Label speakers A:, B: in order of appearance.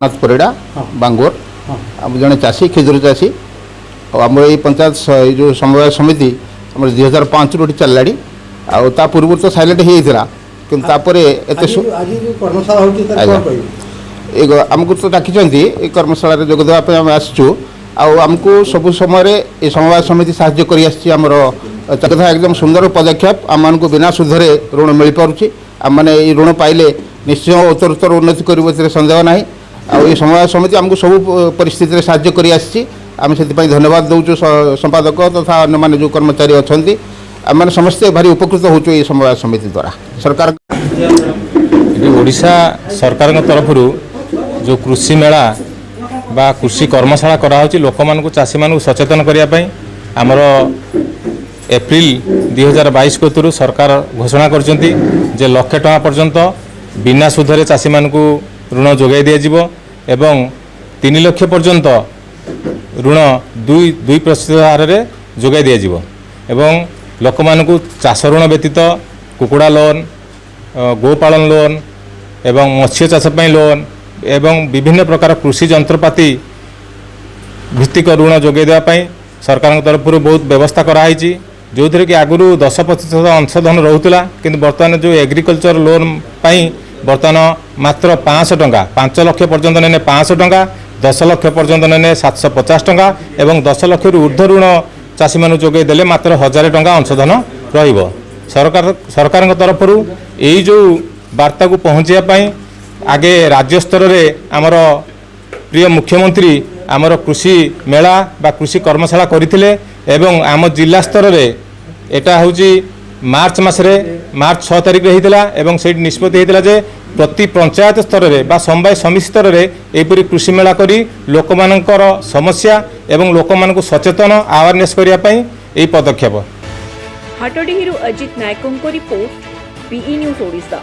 A: नाथ परिड़ा बांगोर आम जड़े चाषी खेजूर चाषी आम ये पंचायत जो समवाय समिति आम 2005 रू चलला आ पूर्व तो साइलेंट होता कि आमको तो डाकी कर्मशाला जोगदेवाई आम आसचु आमको सब समय ये समवाय समिति साहाय्य कर एकदम सुंदर पदक्षेप आम मानक बिना सुधरे ऋण मिल पारुछि आम मैंने ऋण पाइले निश्चय उत्तरोत्तर उन्नति कर सन्देह ना ये समवाय समिति आमको सब परिस्थिति साहाय्य कर आम से धन्यवाद दौचु संपादक तथा अन्य माने जो कर्मचारी अच्छा आम मैंने समस्ते भारी उपकृत होचु ये समवाय समिति द्वारा सरकार
B: ओडिशा सरकार तरफ जो कृषि मेला बा कृषि कर्मशाला कराऊँच लोक मान चाषी मान सचेतन करने आमर एप्रिल 2022 को सरकार घोषणा करछंती जे लक्ष टका पर्यंत बिना सुधरे चाषी मान ऋण जोगाई दिया एवं 3 लाख पर्यंत ऋण 2% हार में जोगाई दिया एवं लोक मान चाष ऋण व्यतीत कुकुड़ा लोन गोपालन लोन एवं मत्स्य चाष लोन एवं विभिन्न प्रकार कृषि जंत्रपाति भित्तिक ऋण जोगाई देवाई सरकार तरफ बहुत व्यवस्था कराई जो थे कि आगुरी 10% अंशधन रोला कि बर्तमान जो एग्रिकल्चर लोन बर्तमान मात्र 500 टंका 5 लाख पर्यंत ने 500 टंका 10 लाख पर्यंत ने 750 टंका एवं 10 लाख ऊर्ध्व ऋण चाषी मान जोगाई देले मात्र 1000 टंका अंशधन सरकार तरफ यही जो वार्ता को पहुँचापी आगे राज्य स्तर में आमर प्रिय मुख्यमंत्री आमर कृषि मेला बा कृषि कर्मशाला करथिले एवं आम जिला स्तर में एटा हूँ मार्च मसरे मार्च 6 तारिख में होता एवं से निष्पत्ति होता जे प्रति पंचायत स्तर में बा समवाय समिति स्तर में एपरी कृषि मेला करी लोक मानकर समस्या एवं लोक मानक सचेतन अवेयरनेस करने यही पदक्षेप।
C: हाटडीहिरु अजित नायकों रिपोर्ट बीई न्यूज ओडिशा।